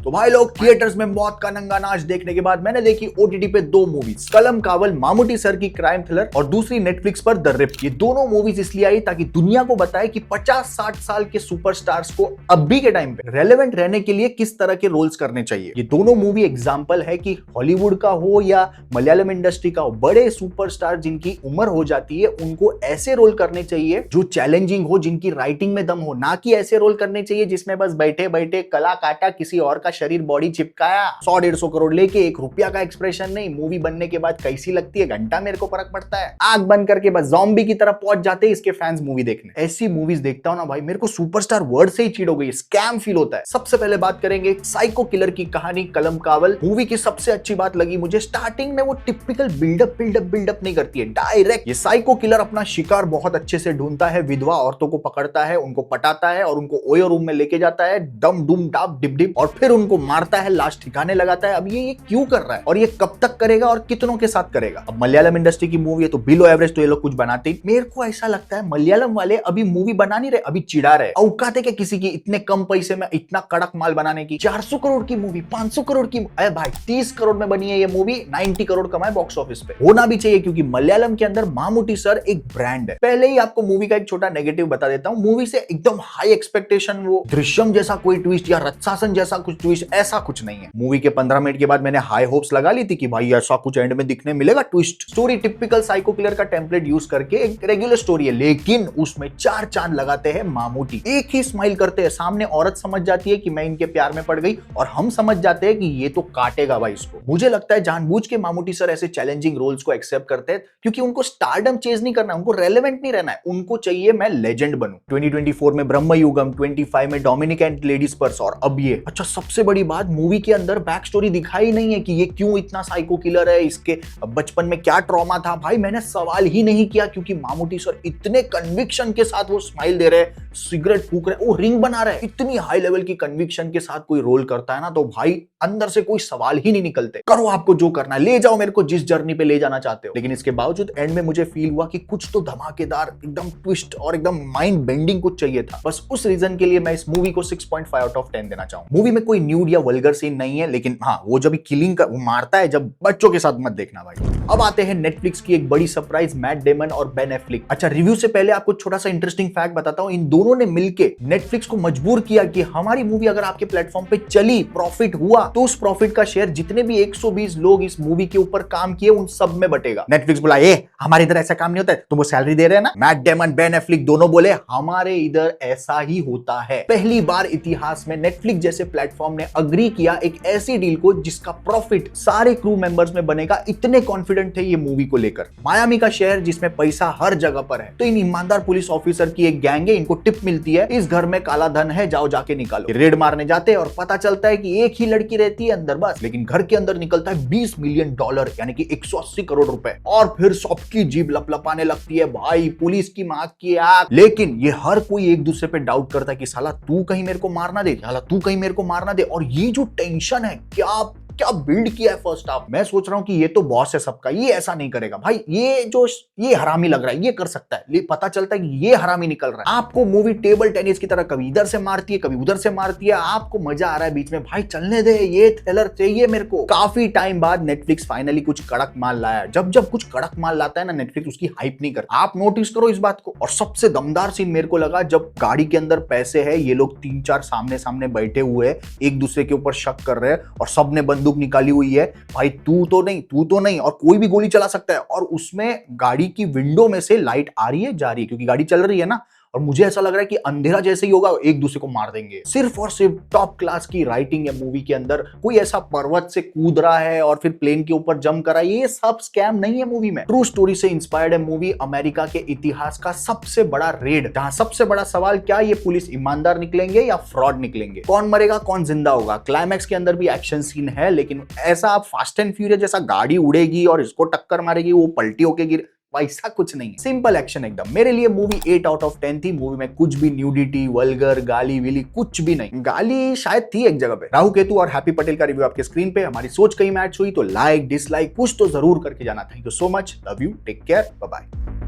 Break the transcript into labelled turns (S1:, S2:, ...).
S1: तो भाई लोग, थिएटर्स में मौत का नंगा नाच देखने के बाद मैंने देखी ओटीटी पे 2 मूवीज, कलम कावल मामूटी सर की क्राइम थ्रिलर और दूसरी नेटफ्लिक्स पर द रिप। ये दोनों मूवीज इसलिए आई ताकि दुनिया को बताए कि 50-60 साल के सुपरस्टार्स को अभी के टाइम पे रेलेवेंट रहने के लिए किस तरह के रोल्स करने चाहिए। ये दोनों मूवी एग्जांपल है कि हॉलीवुड का हो या मलयालम इंडस्ट्री का हो, बड़े सुपरस्टार जिनकी उम्र हो जाती है उनको ऐसे रोल करने चाहिए जो चैलेंजिंग हो, जिनकी राइटिंग में दम हो, ना कि ऐसे रोल करने चाहिए जिसमें बस बैठे बैठे कला काटा, किसी और का शरीर बॉडी चिपकाया, 100-150 करोड़ लेके 1 रुपया का एक्सप्रेशन नहीं। मूवी बनने के बाद कैसी लगती है घंटा मेरे को फर्क पड़ता है। आंख बंद करके बस ज़ॉम्बी की तरह पहुंच जाते हैं इसके फैंस मूवी देखने। ऐसी मूवीज देखता हूं ना भाई, मेरे को सुपरस्टार वर्ड से ही चिढ़ हो गई, स्कैम फील होता है। सबसे पहले बात करेंगे साइको किलर की कहानी कलम कावल। मूवी की सबसे अच्छी बात लगी मुझे स्टार्टिंग में वो टिपिकल बिल्डअप नहीं करती है, डायरेक्ट ये साइको किलर अपना शिकार बहुत अच्छे से ढूंढता है, विधवा औरतों को पकड़ता है, उनको पटाता है और उनको ओयो रूम में लेके जाता है, डम डुम डाप डिप डिप, और फिर उनको मारता है, लाश ठिकाने लगाता है। अब ये क्यों कर रहा है और ये कब तक करेगा और कितनों के साथ करेगा। अब मलयालम इंडस्ट्री की मूवी है तो बिलो एवरेज तो ये लोग कुछ बनाते ही। मेरे को ऐसा लगता है मलयालम वाले अभी मूवी बना नहीं रहे, अभी चिढ़ा रहे। औकात है क्या किसी की इतने कम पैसे में इतना कड़क माल बनाने की? 400 करोड़ की मूवी, 500 करोड़ की, अरे भाई 30 करोड़ में बनी है ये मूवी, 90 करोड़ कमाए बॉक्स ऑफिस पे। होना भी चाहिए क्योंकि मलयालम के अंदर मामूटी सर एक ब्रांड है। पहले ही आपको मूवी का एक छोटा नेगेटिव बता देता हूं, मूवी से एकदम हाई एक्सपेक्टेशन, वो दृश्यम जैसा कोई ट्विस्ट या रत्सासन जैसा कुछ ट्विस्ट, ऐसा कुछ नहीं है। मूवी के 15 मिनट के बाद मैंने हाई होप्स लगा ली थी कि भाई ऐसा कुछ एंड में दिखने मिलेगा twist. Story typical psycho killer का टेम्पलेट यूज करके एक रेगुलर स्टोरी है, लेकिन उसमें 4 चांद लगाते हैं मामूटी। एक ही स्माइल करते हैं, सामने औरत समझ जाती है कि मैं इनके प्यार में पड़ गई और हम समझ जाते हैं कि ये तो काटेगा भाई इसको। मुझे लगता है जानबूझ के मामूटी सर ऐसे चैलेंजिंग रोल्स को एक्सेप्ट करते हैं क्योंकि उनको स्टारडम चेज नहीं करना है, उनको रेलेवेंट नहीं रहना है, उनको चाहिए मैं लेजेंड बनूं। 2024 में ब्रह्मयुगम, 25 में डोमिनिक एंड लेडीज पर्स, और अब ये। अच्छा, सबसे बड़ी बात, मूवी के अंदर बैक स्टोरी दिखाई नहीं है कि ये क्यों इतना साइको किलर है, इसके बचपन में क्या ट्रॉमा था। भाई मैंने सवाल ही नहीं किया क्योंकि मामूटी सर इतने कन्विक्शन के साथ वो स्माइल दे रहे हैं, सिगरेट फूक रहे, वो रिंग बना रहे हैं। इतनी हाई लेवल की कन्विक्शन के साथ कोई रोल करता है ना तो भाई अंदर से कोई सवाल ही नहीं निकलते। करो आपको जो करना है, ले जाओ मेरे को जिस जर्नी पे ले जाना चाहते हो। लेकिन इसके बावजूद एंड में मुझे फील हुआ कि कुछ तो धमाकेदार, एकदम ट्विस्ट और एकदम माइंड बेंडिंग कुछ चाहिए था। बस उस रीजन के लिए मैं इस मूवी को 6.5 आउट ऑफ 10 देना चाहूंगा। मूवी में कोई न्यूड या वल्गर सीन नहीं है, लेकिन हाँ, वो जब किलिंग का वो मारता है, जब बच्चों के साथ मत देखना भाई। अब आते हैं नेटफ्लिक्स की एक बड़ी सरप्राइज, मैट डेमन और बेन एफ्लेक। अच्छा, रिव्यू से पहले आपको छोटा सा इंटरेस्टिंग फैक्ट बताता हूं। इन दोनों ने मिलकर नेटफ्लिक्स को मजबूर किया कि हमारी मूवी अगर आपके प्लेटफॉर्म पे चली, प्रॉफिट हुआ, तो उस प्रॉफिट का शेयर जितने भी 120 लोग इस मूवी के ऊपर काम किए उन सब में बटेगा। नेटफ्लिक्स बोला, ए हमारे इधर ऐसा काम नहीं होता है, तुम वो सैलरी दे रहे हैं ना। मैट डेमन, बेन एफ्लेक दोनों बोले, हमारे इधर ऐसा ही होता है। पहली बार इतिहास में नेटफ्लिक्स जैसे प्लेटफॉर्म ने अग्री किया एक ऐसी डील को जिसका प्रॉफिट सारे क्रू मेंबर्स में बनेगा। इतने कॉन्फिडेंट थे ये मूवी को लेकर। मायामी का शहर जिसमें पैसा हर जगह पर है, तो इन ईमानदार पुलिस ऑफिसर की एक गैंग है, इनको टिप मिलती है, इस घर में काला धन है, जाओ जाके निकालो। रेड मारने जाते हैं और पता चलता है कि एक ही लड़की रहती है अंदर बस, लेकिन घर के अंदर निकलता है $20 मिलियन, यानी कि 180 करोड़ रुपए, और फिर सबकी जीभ लपलपाने लगती है भाई, पुलिस की मां की आग। लेकिन ये हर कोई एक दूसरे पे डाउट करता है कि साला तू कहीं मेरे को मारना दे, साला तू कहीं मेरे को मारना दे। और ये जो टेंशन है, क्या बिल्ड किया है फर्स्ट हाफ। मैं सोच रहा हूं कि ये तो बॉस है सबका, ये ऐसा नहीं करेगा भाई, ये हरामी लग रहा है, ये कर सकता है। पता चलता है कि ये हरामी निकल रहा है। आपको मूवी टेबल टेनिस की तरह कभी इधर से मारती है, कभी उधर से मारती है, आपको मजा आ रहा है बीच में, भाई चलने दे, ये थ्रिलर चाहिए मेरे को। काफी टाइम बाद नेटफ्लिक्स फाइनली कुछ कड़क माल लाया। जब कुछ कड़क माल लाता है ना नेटफ्लिक्स, उसकी हाइप नहीं करता। आप नोटिस करो इस बात को। और सबसे दमदार सीन मेरे को लगा जब गाड़ी के अंदर पैसे है, ये लोग 3-4 सामने सामने बैठे हुए हैं, एक दूसरे के ऊपर शक कर रहे हैं और सबने बंदूक निकाली हुई है, भाई तू तो नहीं, और कोई भी गोली चला सकता है। और उसमें गाड़ी की विंडो में से लाइट आ रही है, जा रही है, क्योंकि गाड़ी चल रही है ना। और मुझे ऐसा लग रहा है कि अंधेरा जैसे ही होगा, एक दूसरे को मार देंगे। सिर्फ और सिर्फ टॉप क्लास की राइटिंग है मूवी के अंदर। कोई ऐसा पर्वत से कूद रहा है और फिर प्लेन के ऊपर जंप करा, ये सब स्कैम नहीं है मूवी में। ट्रू स्टोरी से इंस्पायर्ड है मूवी। अमेरिका के इतिहास का सबसे बड़ा रेड, जहां सबसे बड़ा सवाल क्या ये पुलिस ईमानदार निकलेंगे या फ्रॉड निकलेंगे, कौन मरेगा कौन जिंदा होगा। क्लाइमैक्स के अंदर भी एक्शन सीन है, लेकिन ऐसा आप फास्ट एंड फ्यूरियस जैसा गाड़ी उड़ेगी और इसको टक्कर मारेगी, वो पलटी होके गिर, वैसा कुछ नहीं है। सिंपल एक्शन एकदम। मेरे लिए मूवी 8 आउट ऑफ 10 थी। मूवी में कुछ भी न्यूडिटी, वल्गर, गाली विली कुछ भी नहीं। गाली शायद थी एक जगह पे। राहु केतु और हैप्पी पटेल का रिव्यू आपके स्क्रीन पे। हमारी सोच कहीं मैच हुई तो लाइक डिसलाइक कुछ तो जरूर करके जाना। Thank you so much, love you, take care, bye bye.